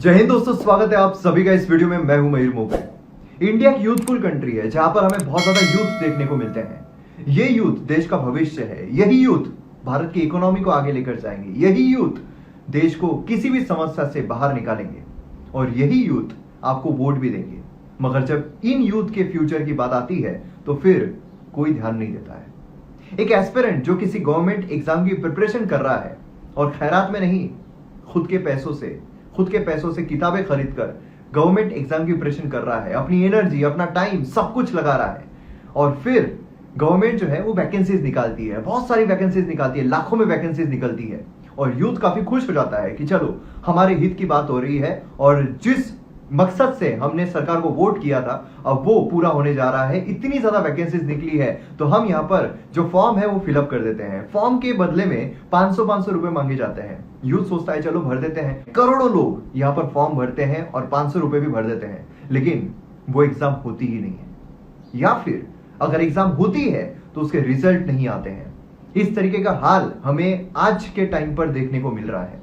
जय हिंद दोस्तों, स्वागत है आप सभी का इस वीडियो में। मैं हूं मयूर मोगे। इंडिया एक यूथफुल कंट्री है जहां पर हमें बहुत ज्यादा यूथ देखने को मिलते हैं। ये यूथ देश का भविष्य है। यही यूथ भारत की इकोनॉमी को आगे लेकर जाएंगे। यही यूथ देश को किसी भी समस्या से बाहर निकालेंगे और यही यूथ आपको वोट भी देंगे। मगर जब इन यूथ के फ्यूचर की बात आती है तो फिर कोई ध्यान नहीं देता है। एक एस्पिरेंट जो किसी गवर्नमेंट एग्जाम की प्रिपरेशन कर रहा है और खैरात में नहीं, खुद के पैसों से किताबें खरीद कर गवर्नमेंट एग्जाम की प्रिपरेशन कर रहा है, अपनी एनर्जी, अपना टाइम सब कुछ लगा रहा है और फिर गवर्नमेंट जो है वो वैकेंसीज निकालती है, बहुत सारी वैकेंसीज निकालती है, लाखों में वैकेंसीज निकलती है और यूथ काफी खुश हो जाता है कि चलो हमारे हित की बात हो रही है और जिस मकसद से हमने सरकार को वोट किया था अब वो पूरा होने जा रहा है। इतनी ज्यादा वैकेंसीज निकली है तो हम यहाँ पर जो फॉर्म है वो फिलअप कर देते हैं। फॉर्म के बदले में 500 रुपए मांगे जाते हैं। यूथ सोचता है चलो भर देते हैं। करोड़ों लोग यहाँ पर फॉर्म भरते हैं और 500 रुपए भी भर देते हैं, लेकिन वो एग्जाम होती ही नहीं है या फिर अगर एग्जाम होती है तो उसके रिजल्ट नहीं आते हैं। इस तरीके का हाल हमें आज के टाइम पर देखने को मिल रहा है।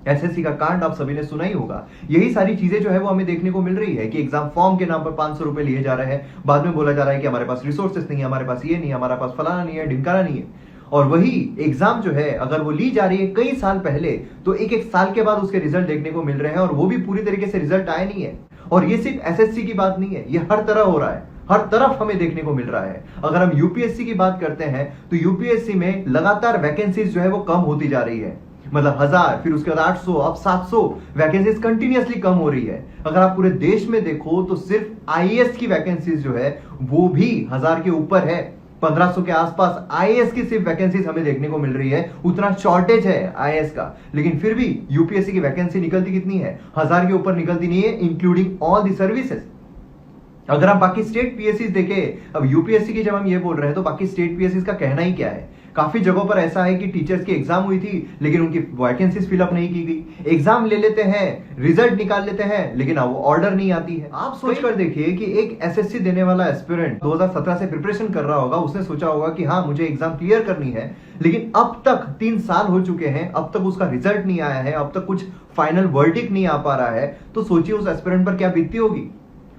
एसएससी का कांड आप सभी ने सुना ही होगा। यही सारी चीजें जो है वो हमें देखने को मिल रही है कि एग्जाम फॉर्म के नाम पर 500 रुपए लिए जा रहे हैं। बाद में बोला जा रहा है कि हमारे पास रिसोर्सेस नहीं है, हमारे पास ये नहीं है, हमारे पास फलाना नहीं है, ढिमकाना नहीं है। और वही एग्जाम जो है अगर वो ली जा रही है कई साल पहले तो एक एक साल के बाद उसके रिजल्ट देखने को मिल रहे हैं और वो भी पूरी तरीके से रिजल्ट आए नहीं है। और ये सिर्फ एसएससी की बात नहीं है, ये हर तरह हो रहा है, हर तरफ हमें देखने को मिल रहा है। अगर हम यूपीएससी की बात करते हैं तो यूपीएससी में लगातार वैकेंसीज जो है वो कम होती जा रही है। मतलब 1000, फिर उसके बाद 800, अब 700 वैकेंसीज कंटिन्यूअसली कम हो रही है। अगर आप पूरे देश में देखो तो सिर्फ आईएएस की वैकेंसीज जो है वो भी 1000 के ऊपर है। 1500 के आसपास आईएएस की सिर्फ वैकेंसीज हमें देखने को मिल रही है। उतना शॉर्टेज है आईएएस का, लेकिन फिर भी यूपीएससी की वैकेंसी निकलती कितनी है? 1000 के ऊपर निकलती नहीं है, इंक्लूडिंग ऑल द सर्विसेज। अगर आप बाकी स्टेट पीएससी देखें, अब यूपीएससी की जब हम ये बोल रहे हैं तो बाकी स्टेट पीएससी का कहना ही क्या है। काफी जगहों पर ऐसा है कि टीचर्स की एग्जाम हुई थी लेकिन उनकी वैकेंसीज फिलअप नहीं की गई। एग्जाम ले लेते हैं, रिजल्ट निकाल लेते हैं, लेकिन वो ऑर्डर नहीं आती है। आप सोचकर देखिए कि एक एसएससी देने वाला एस्पिरेंट 2017 से प्रिपरेशन कर रहा होगा, उसने सोचा होगा कि हाँ मुझे एग्जाम क्लियर करनी है, लेकिन अब तक 3 साल हो चुके हैं, अब तक उसका रिजल्ट नहीं आया है, अब तक कुछ फाइनल वर्डिक्ट नहीं आ पा रहा है। तो सोचिए उस एस्पिरेंट पर क्या बीतती होगी।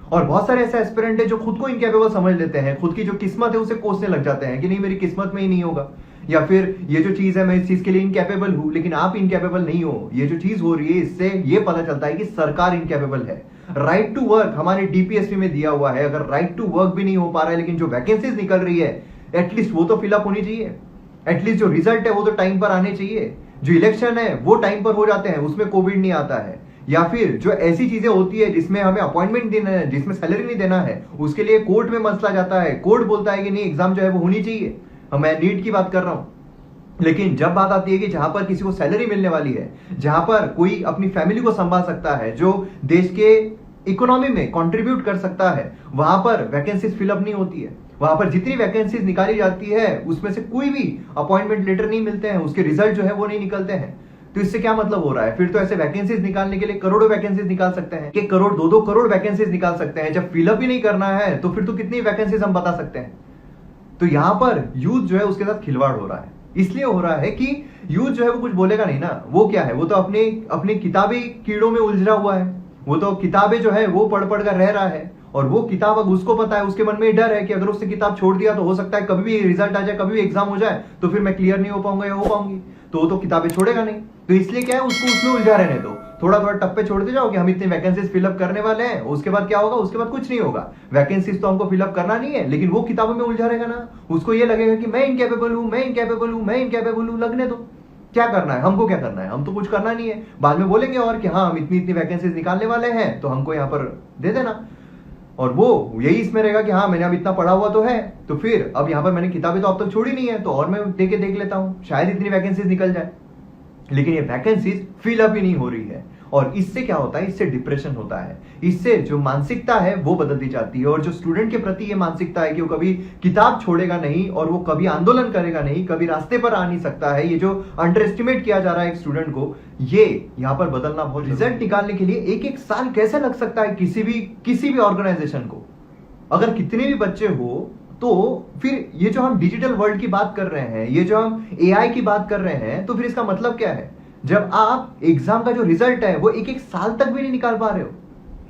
और बहुत सारे ऐसे एस्पिरेंट है जो खुद को इनकैपेबल समझ लेते हैं, खुद की जो किस्मत है उसे कोसने लग जाते हैं कि नहीं मेरी किस्मत में ही नहीं होगा, या फिर ये जो चीज है मैं इस चीज के लिए इनकैपेबल हूं। लेकिन आप इनकैपेबल नहीं हो। ये जो चीज हो रही है इससे ये पता चलता है कि सरकार इनकैपेबल है। राइट टू वर्क हमारे डीपीएसपी में दिया हुआ है, अगर राइट टू वर्क भी नहीं हो पा रहा है लेकिन जो वैकेंसीज निकल रही है एटलीस्ट वो तो फिलअप होनी चाहिए। एटलीस्ट जो रिजल्ट है वो तो टाइम पर आने चाहिए। जो इलेक्शन है वो टाइम पर हो जाते हैं, उसमें कोविड नहीं आता है। या फिर जो ऐसी चीजें होती है जिसमें हमें अपॉइंटमेंट देना है, जिसमें सैलरी नहीं देना है, उसके लिए कोर्ट में मसला जाता है। कोर्ट बोलता है कि नहीं एग्जाम जो है वो होनी चाहिए। मैं नीट की बात कर रहा हूं। लेकिन जब बात आती है कि जहां पर किसी को सैलरी मिलने वाली है, जहां पर कोई अपनी फैमिली को संभाल सकता है, जो देश के इकोनॉमी में कंट्रीब्यूट कर सकता है, वहां पर वैकेंसीज फिलअप नहीं होती है। वहां पर जितनी वैकेंसीज निकाली जाती है उसमें से कोई भी अपॉइंटमेंट लेटर नहीं मिलते हैं, उसके रिजल्ट जो है वो नहीं निकलते हैं। तो इससे क्या मतलब हो रहा है? फिर तो ऐसे वैकेंसीज निकालने के लिए करोड़ों वैकेंसीज निकाल सकते हैं, 1 करोड़ 2-2 करोड़ वैकेंसीज निकाल सकते हैं। जब फिलअप ही नहीं करना है तो फिर तो कितनी वैकेंसीज हम बता सकते हैं। तो यहां पर यूथ जो है उसके साथ खिलवाड़ हो रहा है। इसलिए हो रहा है कि यूथ जो है वो कुछ बोलेगा नहीं ना। वो क्या है, वो तो अपने किताबी कीड़ों में उलझा हुआ है। वो तो किताबें जो है वो पढ़ कर रह रहा है और वो किताब अब उसको पता है, उसके मन में डर है कि अगर उसने किताब छोड़ दिया तो हो सकता है कभी भी रिजल्ट आ जाए, कभी भी एग्जाम हो जाए तो फिर मैं क्लियर नहीं हो पाऊंगा या हो पाऊंगी। तो वो तो किताबें छोड़ेगा नहीं। तो इसलिए क्या है, उसको उसमें उलझा रहने दो। थोड़ा थोड़ा टप्पे छोड़ते जाओ कि हम इतनी वैकेंसीज फिलअप करने वाले हैं, उसके बाद क्या होगा? उसके बाद कुछ नहीं होगा। वैकेंसीज तो हमको फिलअप करना नहीं है, लेकिन वो किताबों में उलझा रहेगा ना। उसको ये लगेगा कि मैं इनकैपेबल हूं, मैं इनकैपेबल हूं, मैं इनकैपेबल हूं। लगने दो, क्या करना है हमको, क्या करना है? हम तो कुछ करना नहीं है। बाद में बोलेंगे और कि हाँ हम इतनी इतनी वैकेंसीज निकालने वाले हैं तो हमको यहाँ पर दे देना। और वो यही इसमें रहेगा कि हाँ मैंने अब इतना पढ़ा हुआ तो है, तो फिर अब यहाँ पर मैंने किताबें तो अब तक छोड़ी नहीं है तो और मैं देख लेता हूँ, शायद इतनी वैकेंसीज निकल जाए। लेकिन ये वैकेंसीज फिलअप ही नहीं हो रही है और इससे क्या होता है? इससे डिप्रेशन होता है। इससे जो मानसिकता है वो बदलती जाती है और जो स्टूडेंट के प्रति ये मानसिकता है कि वो कभी किताब छोड़ेगा नहीं और वो कभी आंदोलन करेगा नहीं, कभी रास्ते पर आ नहीं सकता है, ये जो अंडर एस्टिमेट किया जा रहा है एक स्टूडेंट को, ये यहाँ पर बदलना बहुत। रिजल्ट निकालने के लिए 1-1 साल कैसे लग सकता है किसी भी ऑर्गेनाइजेशन को? अगर कितने भी बच्चे हो तो फिर ये जो हम डिजिटल वर्ल्ड की बात कर रहे हैं, ये जो हम एआई की बात कर रहे हैं, तो फिर इसका मतलब क्या है? जब आप एग्जाम का जो रिजल्ट है वो एक एक साल तक भी नहीं निकाल पा रहे हो,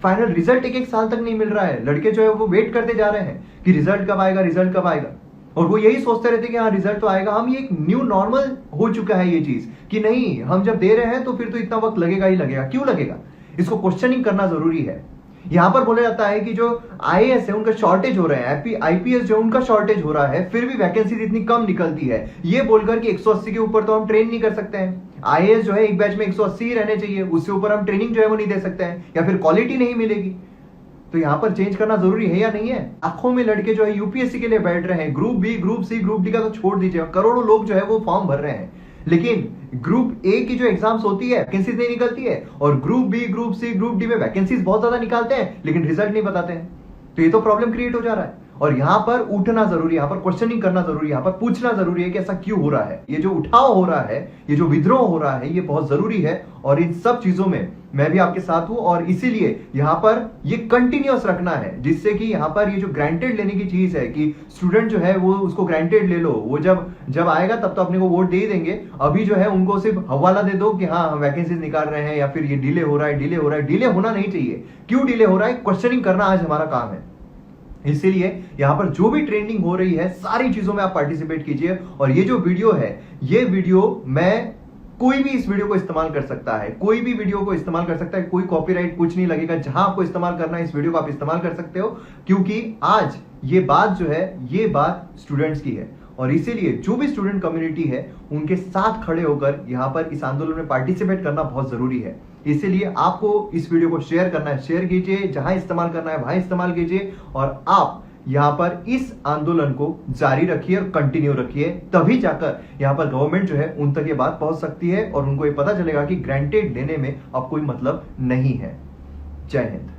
फाइनल रिजल्ट एक एक साल तक नहीं मिल रहा है, लड़के जो है वो वेट करते जा रहे हैं कि रिजल्ट कब आएगा, रिजल्ट कब आएगा, और वो यही सोचते रहते कि हाँ रिजल्ट तो आएगा। हम ये एक न्यू नॉर्मल हो चुका है ये चीज कि नहीं, हम जब दे रहे हैं तो फिर तो इतना वक्त लगेगा ही लगेगा। क्यों लगेगा, इसको क्वेश्चनिंग करना जरूरी है। यहां पर बोला जाता है कि जो आईएएस है उनका शॉर्टेज हो रहा है, आईपीएस जो उनका शॉर्टेज हो रहा है, फिर भी वैकेंसी इतनी कम निकलती है, ये बोलकर कि 180 के ऊपर तो हम ट्रेन नहीं कर सकते हैं। आईएएस जो है एक बैच में 180 रहने चाहिए, उससे ऊपर हम ट्रेनिंग जो है वो नहीं दे सकते हैं, या फिर क्वालिटी नहीं मिलेगी। तो यहां पर चेंज करना जरूरी है या नहीं है। आंखों में लड़के जो है यूपीएससी के लिए बैठ रहे हैं, group B, group C, group D का तो छोड़ दीजिए, करोड़ों लोग जो है वो फॉर्म भर रहे हैं, लेकिन ग्रुप ए की जो एग्जाम्स होती है वैकेंसीज नहीं निकलती है, और group B, group C, group D में वैकेंसीज बहुत ज्यादा निकालते हैं लेकिन रिजल्ट नहीं बताते हैं। तो ये तो प्रॉब्लम क्रिएट हो जा रहा है, और यहां पर उठना जरूरी है, यहां पर क्वेश्चनिंग करना जरूरी है, यहां पर पूछना जरूरी है कि ऐसा क्यों हो रहा है। ये जो उठाव हो रहा है, ये जो विद्रोह हो रहा है, ये बहुत जरूरी है, और इन सब चीजों में मैं भी आपके साथ हूं, और इसीलिए यहां पर ये कंटिन्यूअस रखना है, जिससे कि यहां पर ये जो ग्रांटेड लेने की चीज है कि स्टूडेंट जो है वो उसको ग्रांटेड ले लो, वो जब आएगा तब तो अपने को वोट दे ही देंगे, अभी जो है उनको सिर्फ हवाला दे दो कि हाँ हम वैकेंसीज निकाल रहे हैं, या फिर ये डिले हो रहा है, डिले हो रहा है। डिले होना नहीं चाहिए, क्यों डिले हो रहा है, क्वेश्चनिंग करना आज हमारा काम है। इसीलिए यहां पर जो भी ट्रेंडिंग हो रही है सारी चीजों में आप पार्टिसिपेट कीजिए, और ये जो वीडियो है, ये वीडियो कोई भी इस वीडियो को इस्तेमाल कर सकता है, कोई भी वीडियो को इस्तेमाल कर सकता है, कोई कॉपीराइट कुछ नहीं लगेगा। जहां आपको इस्तेमाल करना है इस वीडियो को आप इस्तेमाल कर सकते हो, क्योंकि आज ये बात जो है ये बात स्टूडेंट्स की है, और इसीलिए जो भी स्टूडेंट कम्युनिटी है उनके साथ खड़े होकर यहां पर इस आंदोलन में पार्टिसिपेट करना बहुत जरूरी है। इसीलिए आपको इस वीडियो को शेयर करना है, शेयर कीजिए, जहां इस्तेमाल करना है वहां इस्तेमाल कीजिए, और आप यहां पर इस आंदोलन को जारी रखिए और कंटिन्यू रखिए, तभी जाकर यहां पर गवर्नमेंट जो है उन तक ये बात पहुंच सकती है, और उनको ये पता चलेगा कि ग्रांटेड लेने में अब कोई मतलब नहीं है। जय हिंद।